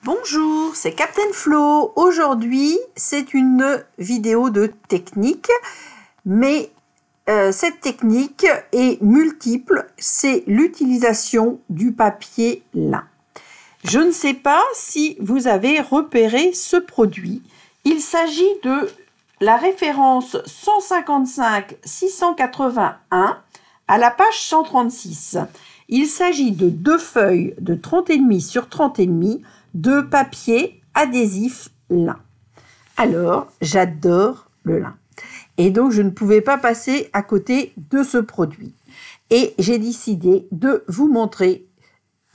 Bonjour, c'est Captain Flo. Aujourd'hui, c'est une vidéo de technique, mais cette technique est multiple. C'est l'utilisation du papier lin. Je ne sais pas si vous avez repéré ce produit. Il s'agit de la référence 155 681 à la page 136. Il s'agit de deux feuilles de 30,5 sur 30,5 de papier adhésif lin. Alors, j'adore le lin. Et donc, je ne pouvais pas passer à côté de ce produit. Et j'ai décidé de vous montrer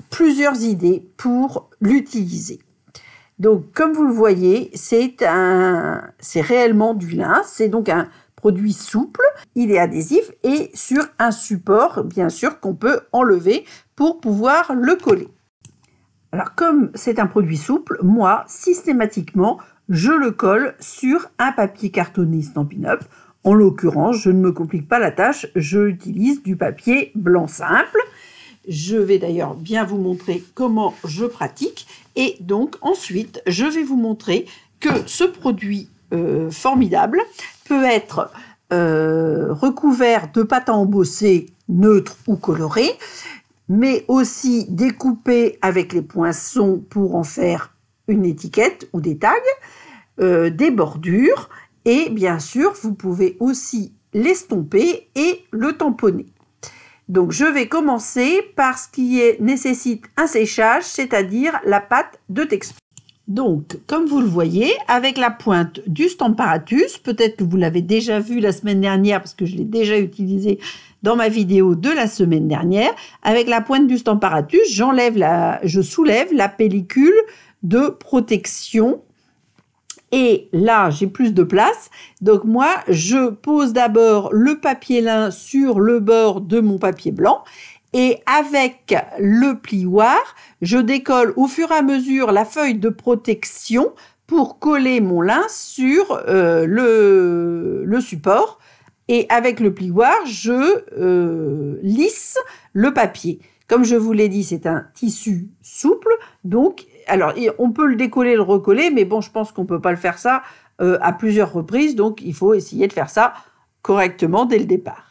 plusieurs idées pour l'utiliser. Donc, comme vous le voyez, c'est réellement du lin. C'est donc un produit souple. Il est adhésif et sur un support, bien sûr, qu'on peut enlever pour pouvoir le coller. Alors, comme c'est un produit souple, moi, systématiquement, je le colle sur un papier cartonné Stampin' Up. En l'occurrence, je ne me complique pas la tâche, je utilise du papier blanc simple. Je vais d'ailleurs bien vous montrer comment je pratique. Et donc, ensuite, je vais vous montrer que ce produit formidable peut être recouvert de pâte à embosser neutre ou colorée, mais aussi découpé avec les poinçons pour en faire une étiquette ou des tags, des bordures, et bien sûr, vous pouvez aussi l'estomper et le tamponner. Donc, je vais commencer par ce qui nécessite un séchage, c'est-à-dire la pâte de texture. Donc, comme vous le voyez, avec la pointe du Stamparatus, peut-être que vous l'avez déjà vu la semaine dernière, parce que je l'ai déjà utilisé dans ma vidéo de la semaine dernière, avec la pointe du Stamparatus, je soulève la pellicule de protection. Et là, j'ai plus de place. Donc moi, je pose d'abord le papier lin sur le bord de mon papier blanc. Et avec le plioir, je décolle au fur et à mesure la feuille de protection pour coller mon lin sur le support. Et avec le plioir, je lisse le papier. Comme je vous l'ai dit, c'est un tissu souple. Donc, alors, on peut le décoller, le recoller, mais bon, je pense qu'on ne peut pas le faire ça à plusieurs reprises. Donc, il faut essayer de faire ça correctement dès le départ.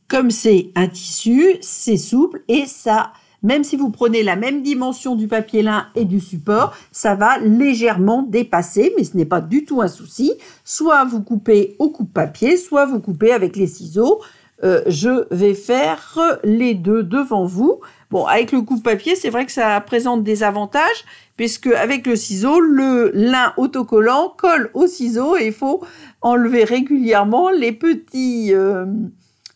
Comme c'est un tissu, c'est souple et ça, même si vous prenez la même dimension du papier lin et du support, ça va légèrement dépasser, mais ce n'est pas du tout un souci. Soit vous coupez au coupe-papier, soit vous coupez avec les ciseaux. Je vais faire les deux devant vous. Bon, avec le coupe-papier, c'est vrai que ça présente des avantages, puisque avec le ciseau, le lin autocollant colle au ciseau et il faut enlever régulièrement les petits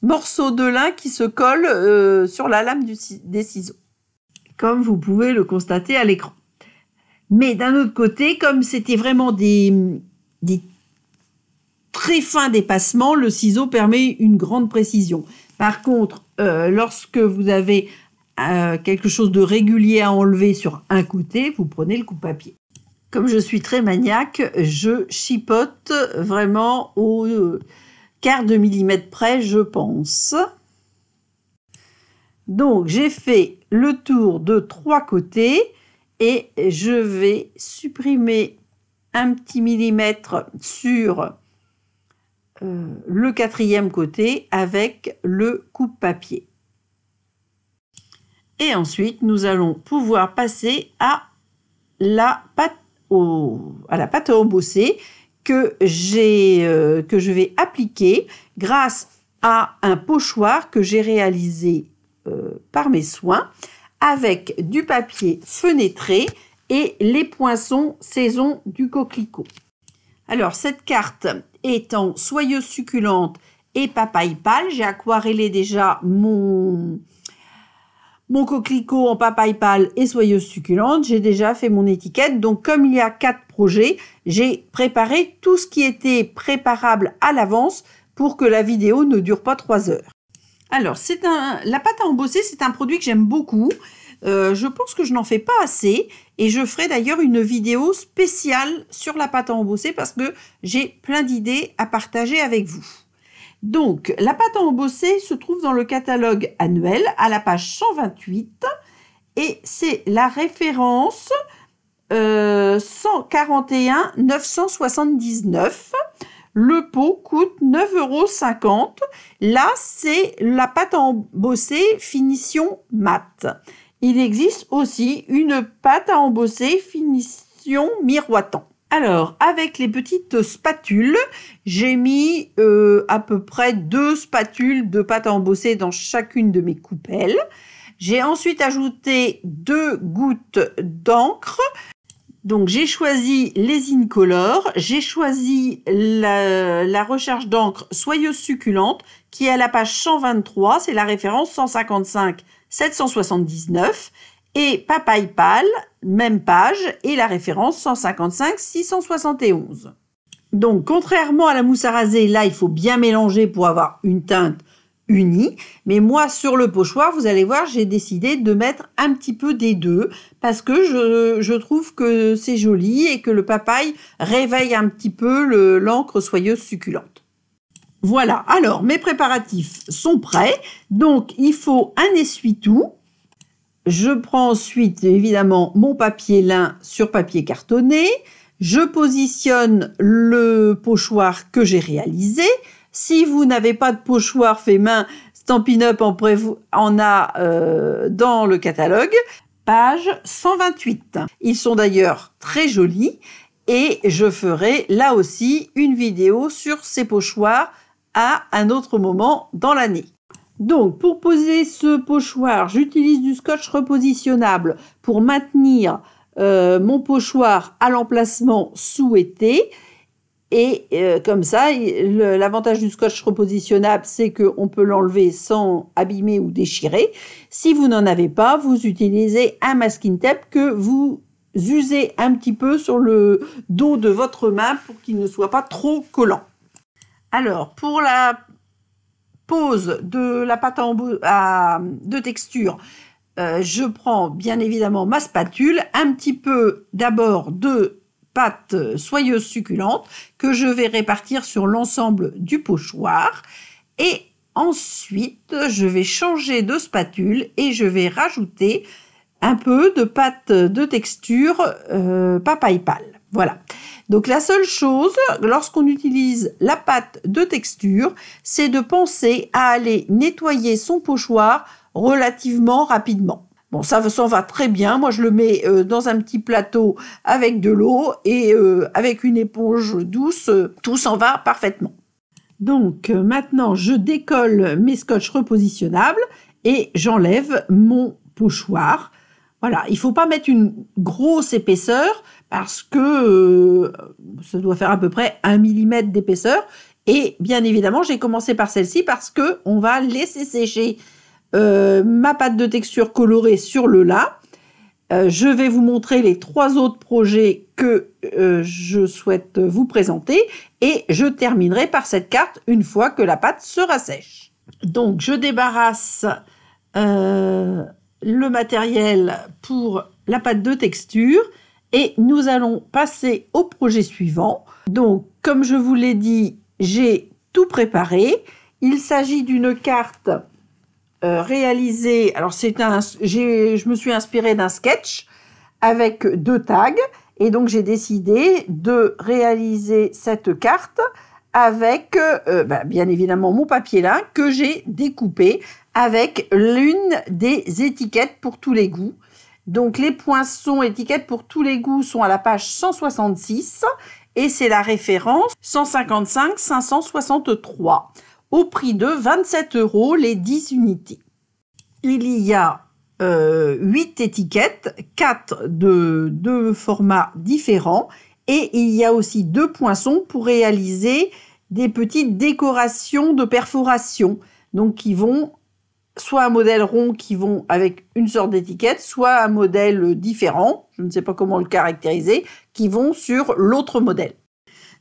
morceaux de lin qui se collent sur la lame des ciseaux, comme vous pouvez le constater à l'écran. Mais d'un autre côté, comme c'était vraiment des très fins dépassements, le ciseau permet une grande précision. Par contre, lorsque vous avez quelque chose de régulier à enlever sur un côté, vous prenez le coupe-papier. Comme je suis très maniaque, je chipote vraiment au quart de millimètre près, je pense. Donc, j'ai fait le tour de 3 côtés et je vais supprimer un petit millimètre sur le 4e côté avec le coupe-papier. Et ensuite, nous allons pouvoir passer à la pâte à embosser que je vais appliquer grâce à un pochoir que j'ai réalisé par mes soins avec du papier fenêtré et les poinçons saison du coquelicot. Alors, cette carte est en soyeuse succulente et papaye pâle. J'ai aquarellé déjà mon coquelicot en papaye pâle et soyeuse succulente. J'ai déjà fait mon étiquette. Donc, comme il y a 4 projets, j'ai préparé tout ce qui était préparable à l'avance pour que la vidéo ne dure pas 3 heures. Alors, la pâte à embosser, c'est un produit que j'aime beaucoup. Je pense que je n'en fais pas assez et je ferai d'ailleurs une vidéo spéciale sur la pâte à embosser parce que j'ai plein d'idées à partager avec vous. Donc, la pâte à embosser se trouve dans le catalogue annuel à la page 128 et c'est la référence 141 979. Le pot coûte 9,50 €. Là, c'est la pâte à embosser finition mat. Il existe aussi une pâte à embosser finition miroitant. Alors, avec les petites spatules, j'ai mis à peu près 2 spatules de pâte à embosser dans chacune de mes coupelles. J'ai ensuite ajouté 2 gouttes d'encre. Donc, j'ai choisi les Incolor. J'ai choisi la recherche d'encre soyeuse succulente qui est à la page 123. C'est la référence 155 779. Et Papaye Pâle, même page, et la référence 155 671. Donc, contrairement à la mousse à raser, là, il faut bien mélanger pour avoir une teinte unie. Mais moi, sur le pochoir, vous allez voir, j'ai décidé de mettre un petit peu des deux parce que je trouve que c'est joli et que le papaye réveille un petit peu l'encre soyeuse succulente. Voilà, alors mes préparatifs sont prêts. Donc, il faut un essuie-tout. Je prends ensuite, évidemment, mon papier lin sur papier cartonné. Je positionne le pochoir que j'ai réalisé. Si vous n'avez pas de pochoir fait main, Stampin' Up en a dans le catalogue. Page 128. Ils sont d'ailleurs très jolis et je ferai là aussi une vidéo sur ces pochoirs à un autre moment dans l'année. Donc, pour poser ce pochoir, j'utilise du scotch repositionnable pour maintenir mon pochoir à l'emplacement souhaité. Et comme ça, l'avantage du scotch repositionnable, c'est qu'on peut l'enlever sans abîmer ou déchirer. Si vous n'en avez pas, vous utilisez un masking tape que vous usez un petit peu sur le dos de votre main pour qu'il ne soit pas trop collant. Alors, pour la pose de la pâte de texture, je prends bien évidemment ma spatule, un petit peu d'abord de pâte soyeuse succulente que je vais répartir sur l'ensemble du pochoir et ensuite je vais changer de spatule et je vais rajouter un peu de pâte de texture papaye pâle. Voilà. Donc la seule chose, lorsqu'on utilise la pâte de texture, c'est de penser à aller nettoyer son pochoir relativement rapidement. Bon, ça s'en va très bien. Moi, je le mets dans un petit plateau avec de l'eau et avec une éponge douce, tout s'en va parfaitement. Donc maintenant, je décolle mes scotch repositionnables et j'enlève mon pochoir. Voilà, il ne faut pas mettre une grosse épaisseur parce que ça doit faire à peu près 1 mm d'épaisseur. Et bien évidemment, j'ai commencé par celle-ci parce qu'on va laisser sécher ma pâte de texture colorée sur le lin. Je vais vous montrer les 3 autres projets que je souhaite vous présenter et je terminerai par cette carte une fois que la pâte sera sèche. Donc, je débarrasse le matériel pour la pâte de texture et nous allons passer au projet suivant. Donc, comme je vous l'ai dit, j'ai tout préparé. Il s'agit d'une carte réalisée. Alors, je me suis inspirée d'un sketch avec 2 tags et donc j'ai décidé de réaliser cette carte avec bien évidemment mon papier lin que j'ai découpé avec l'une des étiquettes pour tous les goûts. Donc les poinçons étiquettes pour tous les goûts sont à la page 166 et c'est la référence 155 563 au prix de 27 € les 10 unités. Il y a 8 étiquettes, 4 de formats différents et il y a aussi 2 poinçons pour réaliser des petites décorations de perforation, donc qui vont soit un modèle rond qui vont avec une sorte d'étiquette, soit un modèle différent, je ne sais pas comment le caractériser, qui vont sur l'autre modèle.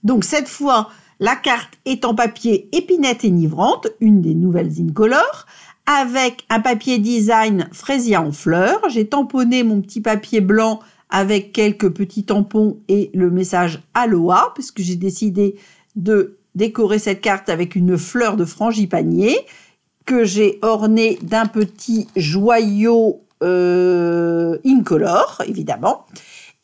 Donc cette fois, la carte est en papier épinette enivrante, une des nouvelles Incolor, avec un papier design fraisier en fleurs. J'ai tamponné mon petit papier blanc avec quelques petits tampons et le message Aloha, puisque j'ai décidé de décorer cette carte avec une fleur de frangipanier que j'ai orné d'un petit joyau Incolor, évidemment.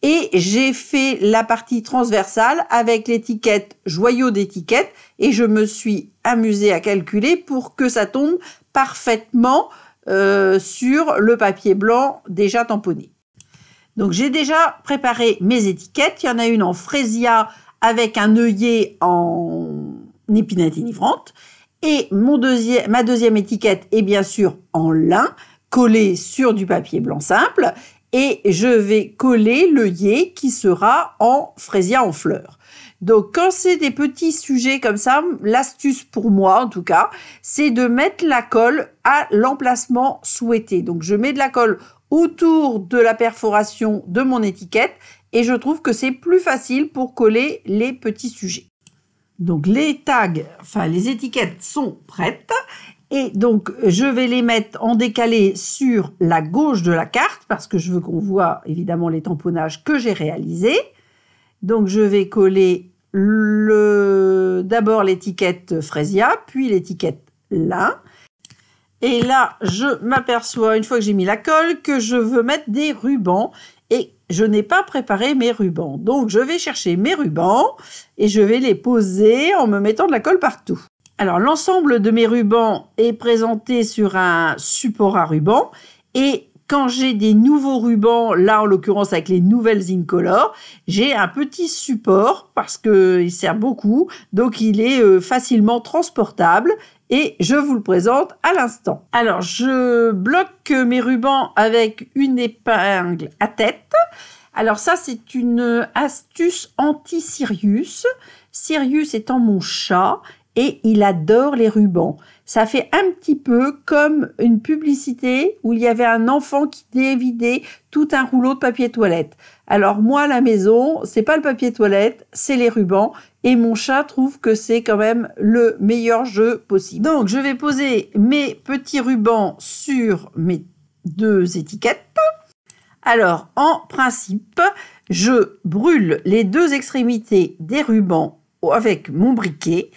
Et j'ai fait la partie transversale avec l'étiquette joyau d'étiquette et je me suis amusée à calculer pour que ça tombe parfaitement sur le papier blanc déjà tamponné. Donc j'ai déjà préparé mes étiquettes. Il y en a une en frésia avec un œillet en épinette enivrante. Et ma deuxième étiquette est bien sûr en lin, collée sur du papier blanc simple. Et je vais coller l'œillet qui sera en frésia en fleurs. Donc, quand c'est des petits sujets comme ça, l'astuce pour moi, en tout cas, c'est de mettre la colle à l'emplacement souhaité. Donc, je mets de la colle autour de la perforation de mon étiquette et je trouve que c'est plus facile pour coller les petits sujets. Donc, les étiquettes sont prêtes. Et donc, je vais les mettre en décalé sur la gauche de la carte parce que je veux qu'on voit évidemment les tamponnages que j'ai réalisés. Donc, je vais coller d'abord l'étiquette frésia, puis l'étiquette lin. Et là, je m'aperçois, une fois que j'ai mis la colle, que je veux mettre des rubans. Et je n'ai pas préparé mes rubans. Donc, je vais chercher mes rubans et je vais les poser en me mettant de la colle partout. Alors, l'ensemble de mes rubans est présenté sur un support à ruban et quand j'ai des nouveaux rubans, là en l'occurrence avec les nouvelles Incolor, j'ai un petit support parce qu'il sert beaucoup, donc il est facilement transportable et je vous le présente à l'instant. Alors, je bloque mes rubans avec une épingle à tête. Alors ça, c'est une astuce anti-Sirius. Sirius étant mon chat et il adore les rubans. Ça fait un petit peu comme une publicité où il y avait un enfant qui dévidait tout un rouleau de papier toilette. Alors moi, à la maison, c'est pas le papier toilette, c'est les rubans. Et mon chat trouve que c'est quand même le meilleur jeu possible. Donc, je vais poser mes petits rubans sur mes deux étiquettes. Alors, en principe, je brûle les deux extrémités des rubans avec mon briquet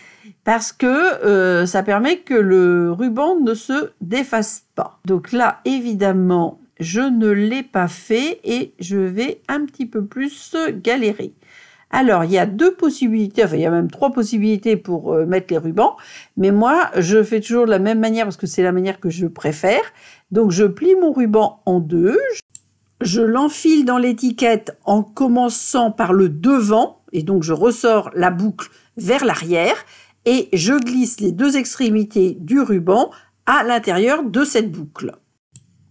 parce que ça permet que le ruban ne se défasse pas. Donc là, évidemment, je ne l'ai pas fait et je vais un petit peu plus galérer. Alors, il y a deux possibilités, enfin il y a même trois possibilités pour mettre les rubans, mais moi, je fais toujours de la même manière parce que c'est la manière que je préfère. Donc, je plie mon ruban en deux, je l'enfile dans l'étiquette en commençant par le devant, et donc je ressors la boucle vers l'arrière, et je glisse les deux extrémités du ruban à l'intérieur de cette boucle.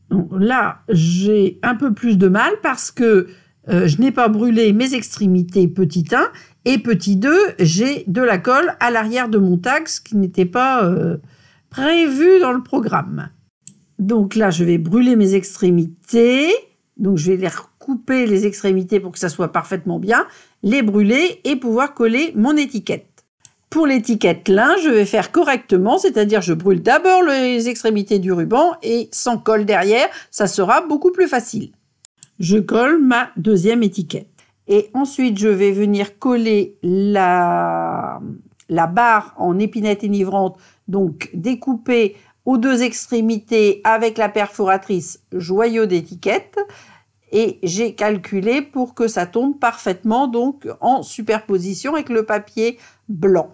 Donc là, j'ai un peu plus de mal parce que je n'ai pas brûlé mes extrémités petit 1 et petit 2, j'ai de la colle à l'arrière de mon tag, ce qui n'était pas prévu dans le programme. Donc là, je vais brûler mes extrémités. Donc je vais les recouper les extrémités pour que ça soit parfaitement bien, les brûler et pouvoir coller mon étiquette. Pour l'étiquette lin, je vais faire correctement, c'est-à-dire je brûle d'abord les extrémités du ruban et sans colle derrière, ça sera beaucoup plus facile. Je colle ma deuxième étiquette. Et ensuite, je vais venir coller la barre en épinette enivrante, donc découpée aux deux extrémités avec la perforatrice joyau d'étiquette. Et j'ai calculé pour que ça tombe parfaitement donc en superposition avec le papier blanc.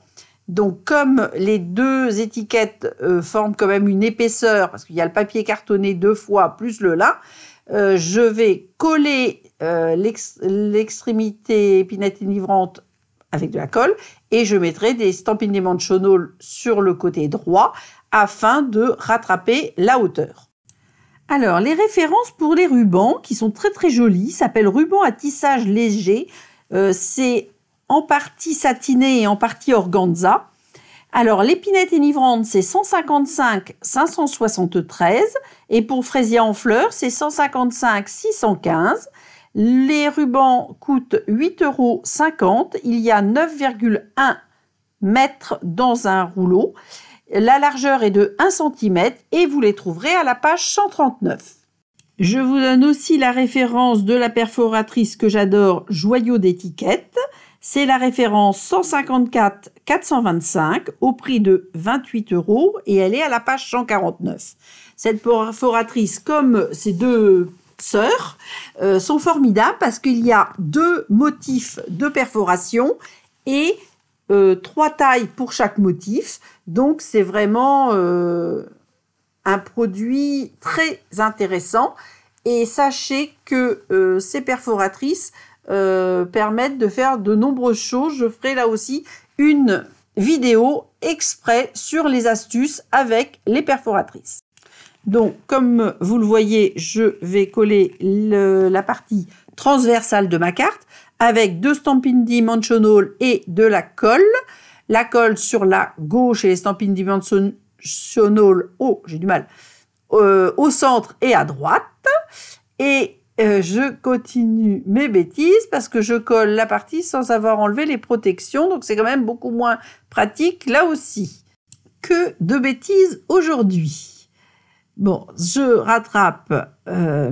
Donc comme les deux étiquettes forment quand même une épaisseur, parce qu'il y a le papier cartonné deux fois plus le lin, je vais coller l'extrémité épinette enivrante avec de la colle et je mettrai des stampines d'aimant de Schoenhol sur le côté droit afin de rattraper la hauteur. Alors, les références pour les rubans, qui sont très très jolis, s'appellent rubans à tissage léger. C'est en partie satiné et en partie organza. Alors, l'épinette enivrante, c'est 155 573 et pour fraisier en fleurs, c'est 155 615. Les rubans coûtent 8,50 €. Il y a 9,1 mètres dans un rouleau. La largeur est de 1 cm et vous les trouverez à la page 139. Je vous donne aussi la référence de la perforatrice que j'adore, joyau d'étiquette. C'est la référence 154 425 au prix de 28 € et elle est à la page 149. Cette perforatrice, comme ces deux sœurs sont formidables parce qu'il y a 2 motifs de perforation et 3 tailles pour chaque motif. Donc, c'est vraiment un produit très intéressant. Et sachez que ces perforatrices permettent de faire de nombreuses choses. Je ferai là aussi une vidéo exprès sur les astuces avec les perforatrices. Donc, comme vous le voyez, je vais coller la partie transversale de ma carte avec 2 Stampin' Dimensional et de la colle. La colle sur la gauche et les Stampin' Dimensional, j'ai du mal, au centre et à droite. Et je continue mes bêtises parce que je colle la partie sans avoir enlevé les protections. Donc, c'est quand même beaucoup moins pratique là aussi. Que de bêtises aujourd'hui. Bon, je rattrape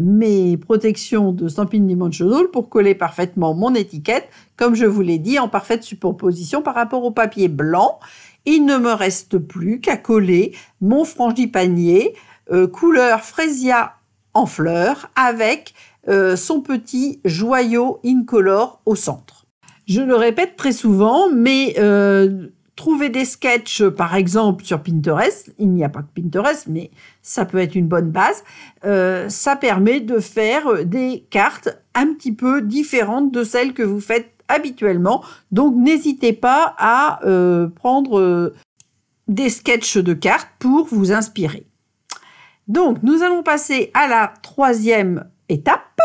mes protections de Stampin' Dimensional pour coller parfaitement mon étiquette, comme je vous l'ai dit, en parfaite superposition par rapport au papier blanc. Il ne me reste plus qu'à coller mon frangipanier couleur Freesia en fleurs avec son petit joyau incolore au centre. Je le répète très souvent, mais trouver des sketchs, par exemple, sur Pinterest, il n'y a pas que Pinterest, mais ça peut être une bonne base, ça permet de faire des cartes un petit peu différentes de celles que vous faites habituellement. Donc, n'hésitez pas à prendre des sketchs de cartes pour vous inspirer. Donc, nous allons passer à la 3e étape,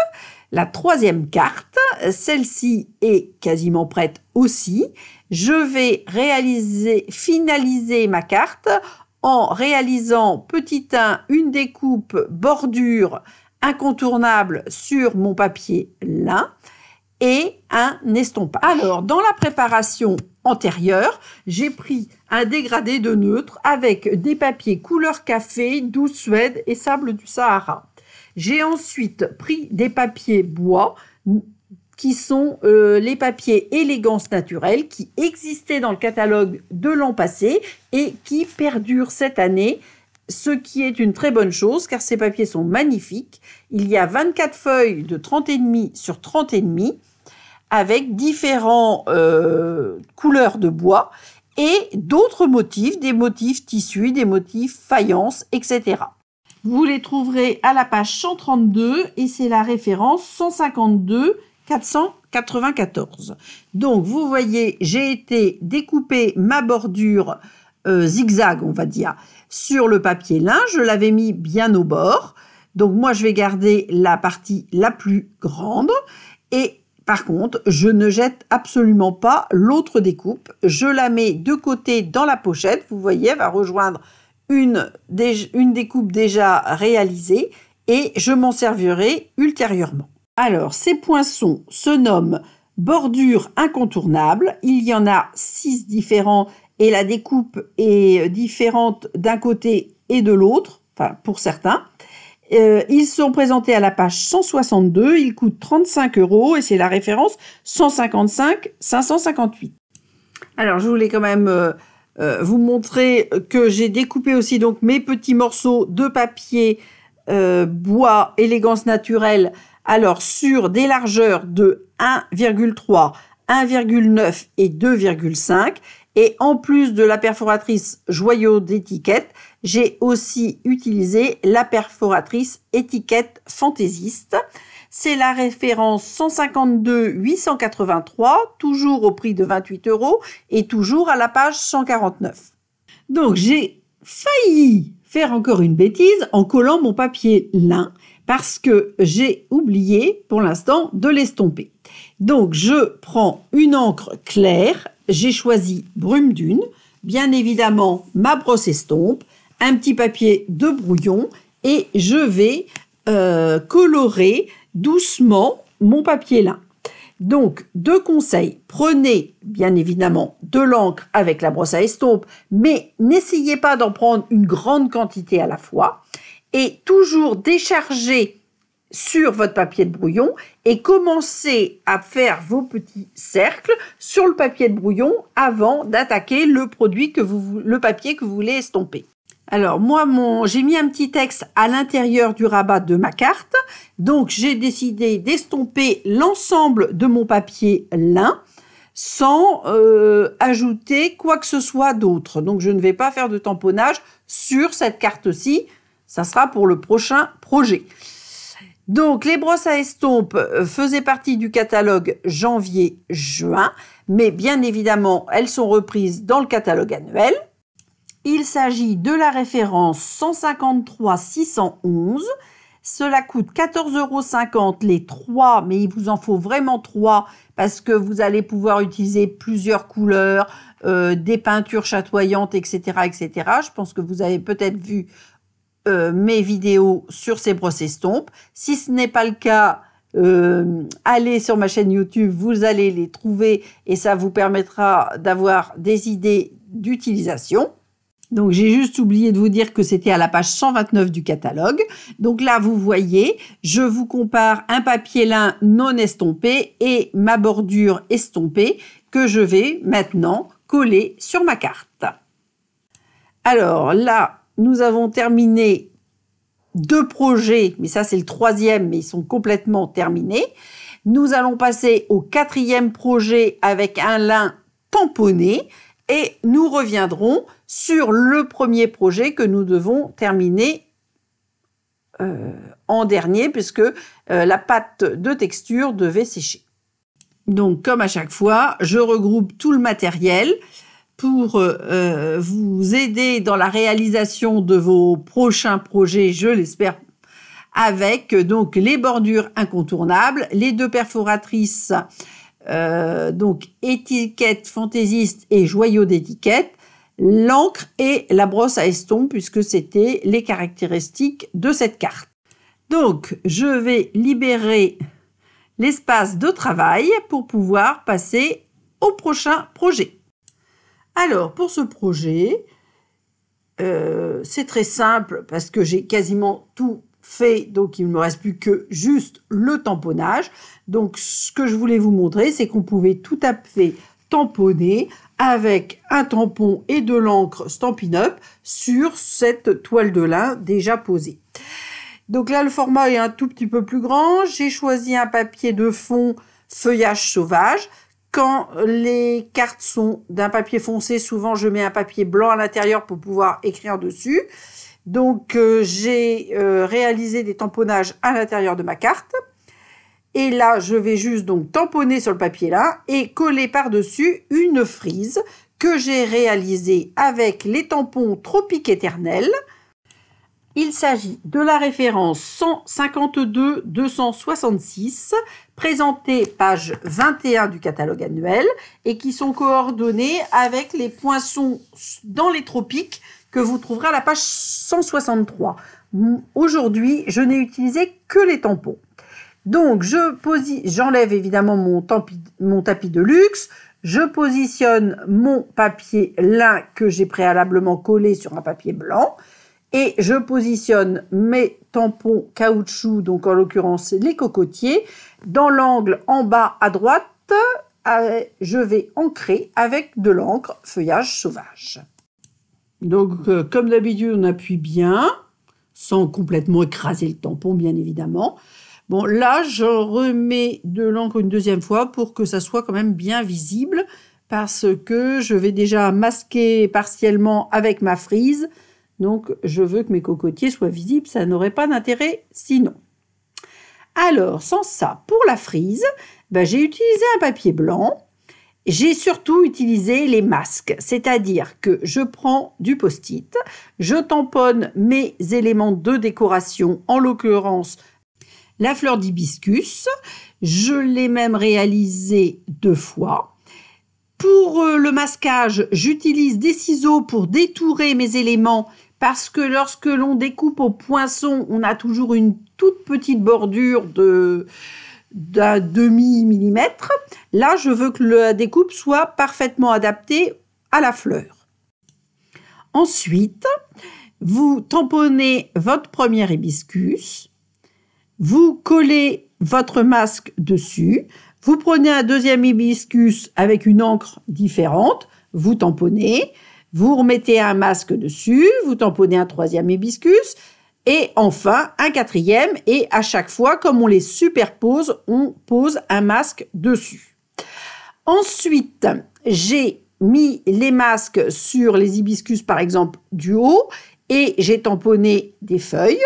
la 3e carte. Celle-ci est quasiment prête aussi. Je vais finaliser ma carte en réalisant petit 1 une découpe bordure incontournable sur mon papier lin et un estompage. Alors, dans la préparation antérieure, j'ai pris un dégradé de neutre avec des papiers couleur café, douce Suède et sable du Sahara. J'ai ensuite pris des papiers bois qui sont les papiers élégance naturelle qui existaient dans le catalogue de l'an passé et qui perdurent cette année, ce qui est une très bonne chose car ces papiers sont magnifiques. Il y a 24 feuilles de 30,5 sur 30,5 avec différents couleurs de bois et d'autres motifs, des motifs tissus, des motifs faïence, etc. Vous les trouverez à la page 132 et c'est la référence 152 494. Donc, vous voyez, j'ai été découper ma bordure zigzag, on va dire, sur le papier lin. Je l'avais mis bien au bord. Donc, moi, je vais garder la partie la plus grande. Et par contre, je ne jette absolument pas l'autre découpe. Je la mets de côté dans la pochette. Vous voyez, elle va rejoindre une découpe déjà réalisée et je m'en servirai ultérieurement. Alors, ces poinçons se nomment bordure incontournable. Il y en a 6 différents et la découpe est différente d'un côté et de l'autre, enfin pour certains. Ils sont présentés à la page 162, ils coûtent 35 € et c'est la référence 155 558. Alors, je voulais quand même vous montrer que j'ai découpé aussi donc mes petits morceaux de papier bois élégance naturelle. Alors, sur des largeurs de 1,3, 1,9 et 2,5. Et en plus de la perforatrice joyau d'étiquette, j'ai aussi utilisé la perforatrice étiquette fantaisiste. C'est la référence 152 883, toujours au prix de 28 € et toujours à la page 149. Donc, j'ai failli faire encore une bêtise en collant mon papier lin parce que j'ai oublié pour l'instant de l'estomper. Donc, je prends une encre claire, j'ai choisi brume dune, bien évidemment ma brosse estompe, un petit papier de brouillon et je vais colorer doucement mon papier lin. Donc, 2 conseils. Prenez bien évidemment de l'encre avec la brosse à estompe, mais n'essayez pas d'en prendre une grande quantité à la fois. Et toujours décharger sur votre papier de brouillon et commencez à faire vos petits cercles sur le papier de brouillon avant d'attaquer le papier que vous voulez estomper. Alors moi, j'ai mis un petit texte à l'intérieur du rabat de ma carte. Donc j'ai décidé d'estomper l'ensemble de mon papier lin sans ajouter quoi que ce soit d'autre. Donc je ne vais pas faire de tamponnage sur cette carte-ci. Ça sera pour le prochain projet. Donc les brosses à estompe faisaient partie du catalogue janvier-juin, mais bien évidemment elles sont reprises dans le catalogue annuel. Il s'agit de la référence 153 611. Cela coûte 14,50 € les 3, mais il vous en faut vraiment 3 parce que vous allez pouvoir utiliser plusieurs couleurs, des peintures chatoyantes, etc., etc. Je pense que vous avez peut-être vu mes vidéos sur ces brosses estampes. Si ce n'est pas le cas, allez sur ma chaîne YouTube, vous allez les trouver et ça vous permettra d'avoir des idées d'utilisation. Donc, j'ai juste oublié de vous dire que c'était à la page 129 du catalogue. Donc là, vous voyez, je vous compare un papier lin non estompé et ma bordure estompée que je vais maintenant coller sur ma carte. Alors là, nous avons terminé 2 projets, mais ça c'est le 3e, mais ils sont complètement terminés. Nous allons passer au 4e projet avec un lin tamponné et nous reviendrons sur le premier projet que nous devons terminer en dernier puisque la pâte de texture devait sécher. Donc comme à chaque fois, je regroupe tout le matériel pour vous aider dans la réalisation de vos prochains projets, je l'espère, avec donc les bordures incontournables, les 2 perforatrices, donc étiquette fantaisiste et joyau d'étiquette, l'encre et la brosse à estompe puisque c'était les caractéristiques de cette carte. Donc je vais libérer l'espace de travail pour pouvoir passer au prochain projet. Alors, pour ce projet, c'est très simple parce que j'ai quasiment tout fait, donc il ne me reste plus que juste le tamponnage. Donc, ce que je voulais vous montrer, c'est qu'on pouvait tout à fait tamponner avec un tampon et de l'encre Stampin' Up sur cette toile de lin déjà posée. Donc là, le format est un tout petit peu plus grand. J'ai choisi un papier de fond feuillage sauvage. Quand les cartes sont d'un papier foncé, souvent je mets un papier blanc à l'intérieur pour pouvoir écrire dessus. Donc j'ai réalisé des tamponnages à l'intérieur de ma carte. Et là, je vais juste donc tamponner sur le papier là et coller par-dessus une frise que j'ai réalisée avec les tampons Tropique Éternel. Il s'agit de la référence 152-266, présentée page 21 du catalogue annuel et qui sont coordonnées avec les poinçons dans les tropiques que vous trouverez à la page 163. Aujourd'hui, je n'ai utilisé que les tampons. Donc, j'enlève évidemment mon tapis de luxe, je positionne mon papier lin que j'ai préalablement collé sur un papier blanc. Et je positionne mes tampons caoutchouc, donc en l'occurrence les cocotiers, dans l'angle en bas à droite. Je vais ancrer avec de l'encre feuillage sauvage. Donc comme d'habitude, on appuie bien, sans complètement écraser le tampon, bien évidemment. Bon, là, je remets de l'encre une deuxième fois pour que ça soit quand même bien visible, parce que je vais déjà masquer partiellement avec ma frise. Donc, je veux que mes cocotiers soient visibles, ça n'aurait pas d'intérêt sinon. Alors, sans ça, pour la frise, j'ai utilisé un papier blanc. J'ai surtout utilisé les masques, c'est-à-dire que je prends du post-it, je tamponne mes éléments de décoration, en l'occurrence la fleur d'hibiscus. Je l'ai même réalisé 2 fois. Pour le masquage, j'utilise des ciseaux pour détourer mes éléments parce que lorsque l'on découpe au poinçon, on a toujours une toute petite bordure d'un demi-millimètre. Là, je veux que la découpe soit parfaitement adaptée à la fleur. Ensuite, vous tamponnez votre premier hibiscus, vous collez votre masque dessus, vous prenez un deuxième hibiscus avec une encre différente, vous tamponnez, Vous remettez un masque dessus, vous tamponnez un troisième hibiscus et enfin un quatrième. Et à chaque fois, comme on les superpose, on pose un masque dessus. Ensuite, j'ai mis les masques sur les hibiscus, par exemple, du haut et j'ai tamponné des feuilles.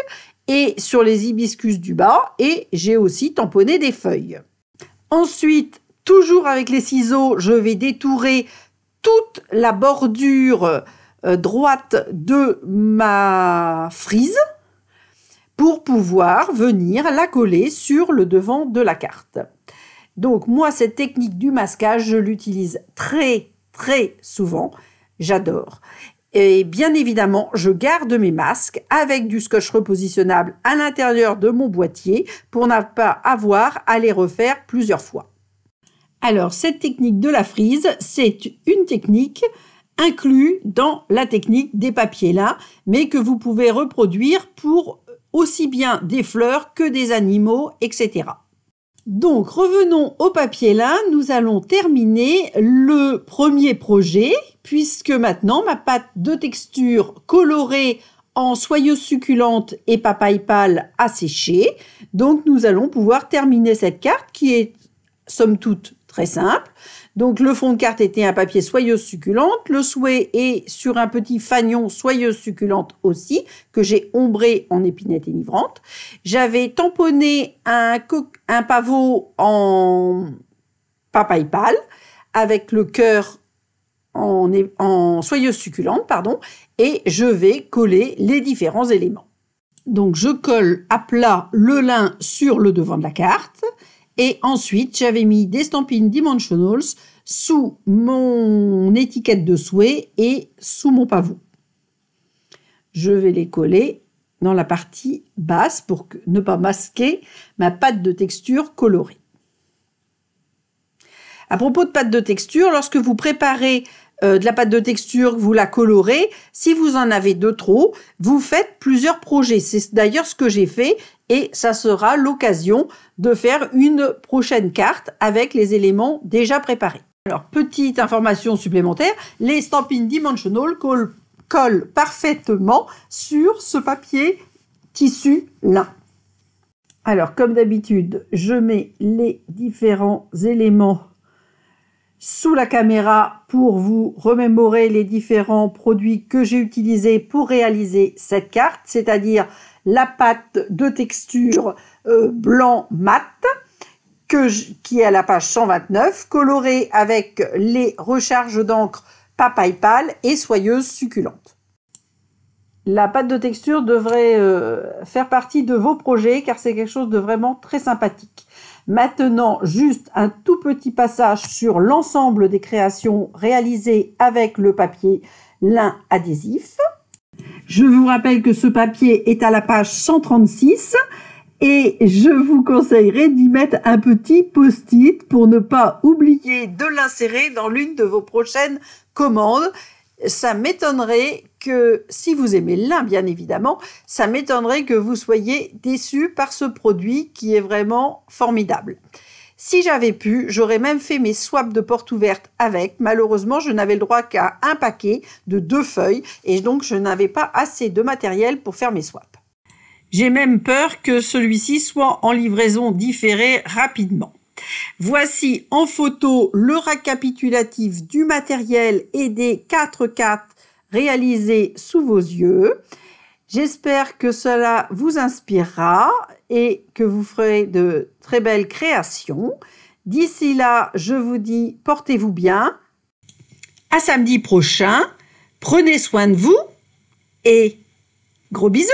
Et sur les hibiscus du bas, et j'ai aussi tamponné des feuilles. Ensuite, toujours avec les ciseaux, je vais détourer toute la bordure droite de ma frise pour pouvoir venir la coller sur le devant de la carte. Donc moi, cette technique du masquage, je l'utilise très souvent, j'adore. Et bien évidemment, je garde mes masques avec du scotch repositionnable à l'intérieur de mon boîtier pour ne pas avoir à les refaire plusieurs fois. Alors, cette technique de la frise, c'est une technique inclue dans la technique des papiers lin, mais que vous pouvez reproduire pour aussi bien des fleurs que des animaux, etc. Donc, revenons au papier lin. Nous allons terminer le premier projet, puisque maintenant, ma pâte de texture colorée en soyeuse succulente et papaye pâle a séché. Donc, nous allons pouvoir terminer cette carte qui est, somme toute, très simple. Donc, le fond de carte était un papier soyeuse succulente. Le souhait est sur un petit fanion soyeuse succulente aussi, que j'ai ombré en épinette enivrante. J'avais tamponné un pavot en papaye pâle avec le cœur en soyeuse succulente, pardon, et je vais coller les différents éléments. Donc, je colle à plat le lin sur le devant de la carte. Et ensuite, j'avais mis des stampines Dimensionals sous mon étiquette de souhait et sous mon pavot. Je vais les coller dans la partie basse pour ne pas masquer ma pâte de texture colorée. À propos de pâte de texture, lorsque vous préparez de la pâte de texture, vous la colorez. Si vous en avez de trop, vous faites plusieurs projets. C'est d'ailleurs ce que j'ai fait et ça sera l'occasion de faire une prochaine carte avec les éléments déjà préparés. Alors, petite information supplémentaire, les stampines Dimensional collent parfaitement sur ce papier tissu lin. Alors, comme d'habitude, je mets les différents éléments sous la caméra pour vous remémorer les différents produits que j'ai utilisés pour réaliser cette carte, c'est-à-dire la pâte de texture blanc mat qui est à la page 129, colorée avec les recharges d'encre papaye pâle et soyeuse succulente. La pâte de texture devrait faire partie de vos projets car c'est quelque chose de vraiment très sympathique. Maintenant, juste un tout petit passage sur l'ensemble des créations réalisées avec le papier lin adhésif. Je vous rappelle que ce papier est à la page 136 et je vous conseillerais d'y mettre un petit post-it pour ne pas oublier de l'insérer dans l'une de vos prochaines commandes. Ça m'étonnerait que, si vous aimez le lin bien évidemment, ça m'étonnerait que vous soyez déçus par ce produit qui est vraiment formidable. Si j'avais pu, j'aurais même fait mes swaps de porte ouverte avec. Malheureusement, je n'avais le droit qu'à un paquet de 2 feuilles et donc je n'avais pas assez de matériel pour faire mes swaps. J'ai même peur que celui-ci soit en livraison différée rapidement. Voici en photo le récapitulatif du matériel et des 4 cartes réalisées sous vos yeux. J'espère que cela vous inspirera et que vous ferez de très belles créations. D'ici là, je vous dis portez-vous bien. À samedi prochain. Prenez soin de vous et gros bisous!